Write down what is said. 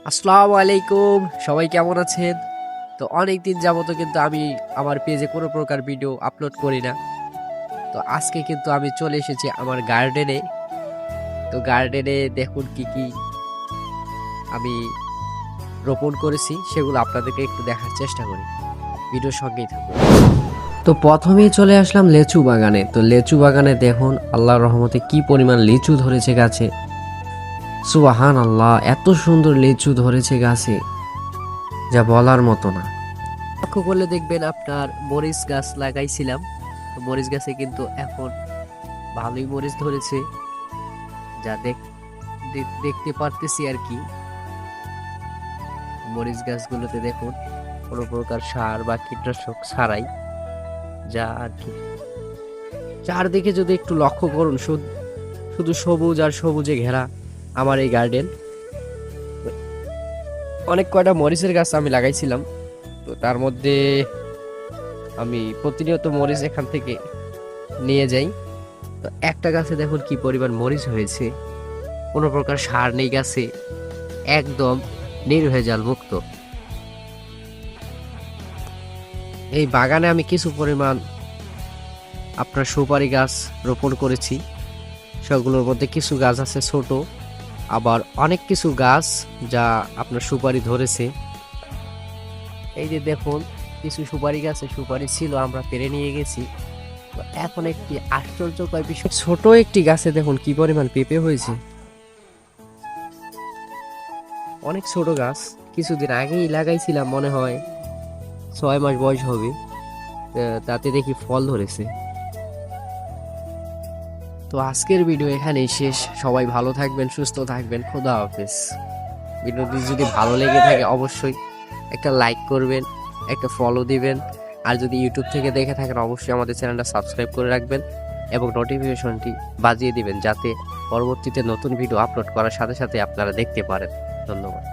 আসসালামু আলাইকুম, সবাই কেমন আছেন? তো অনেক দিন যাবত কিন্তু আমি আমার পেজে কোনো প্রকার ভিডিও আপলোড করি না। তো আজকে কিন্তু আমি চলে এসেছি আমার গার্ডেনে। তো গার্ডেনে দেখুন কি কি আমি রোপণ করেছি সেগুলো আপনাদেরকে একটু দেখার চেষ্টা করি। ভিডিওর সঙ্গেই থাকুন। তো প্রথমেই চলে আসলাম লেচু বাগানে। তো লেচু বাগানে দেখুন আল্লাহর রহমতে কি পরিমাণ লিচু ধরেছে গাছে। সুবহান আল্লাহ, এত সুন্দর লিচু ধরেছে গাছে যা বলার মতো না। লক্ষ্য করলে দেখবেন আপনার মরিচ গাছ লাগাইছিলাম, তো মরিচ গাছে কিন্তু এখন ভালোই মরিচ ধরেছে, যা দেখতে পারতেছি আর কি। মরিচ গাছগুলোতে দেখুন কোনো প্রকার সার বা কীটনাশক ছাড়াই, যা আর কি। চারদিকে যদি একটু লক্ষ্য করুন, শুধু সবুজ আর সবুজে ঘেরা আমার এই গার্ডেন। অনেক কয়টা মরিচের গাছ আমি লাগাইছিলাম, তো তার মধ্যে আমি প্রতিনিয়ত মরিচ এখান থেকে নিয়ে যাই। তো একটা গাছে দেখুন কি পরিমাণ মরিচ হয়েছে, কোনো প্রকার সার নেই গাছে, একদম নির্ভেজাল মুক্ত। এই বাগানে আমি কিছু পরিমাণ আপনার সুপারি গাছ রোপণ করেছি। সেগুলোর মধ্যে কিছু গাছ আছে ছোট, আবার অনেক কিছু গাছ যা আপনার সুপারি ধরেছে। এই যে দেখুন কিছু সুপারি গাছে সুপারি ছিল, আমরা পেরে নিয়ে গেছি। তো এখন একটি আশ্চর্যকর বিষয়, ছোট একটি গাছে দেখুন কি পরিমাণ পেঁপে হয়েছে। অনেক ছোট গাছ, কিছুদিন আগেই লাগাইছিলাম, মনে হয় 6 মাস বয়স হবে। তাতে দেখি ফল ধরেছে। তো আজকের ভিডিও এখানেই শেষ। সবাই ভালো থাকবেন, সুস্থ থাকবেন, খোদা হাফেজ। ভিডিওটি যদি ভালো লেগে থাকে অবশ্যই একটা লাইক করবেন, একটা ফলো দিবেন। আর যদি ইউটিউব থেকে দেখে থাকেন অবশ্যই আমাদের চ্যানেলটা সাবস্ক্রাইব করে রাখবেন এবং নোটিফিকেশনটি বাজিয়ে দিবেন, যাতে পরবর্তীতে নতুন ভিডিও আপলোড করার সাথে সাথে আপনারা দেখতে পারেন। ধন্যবাদ।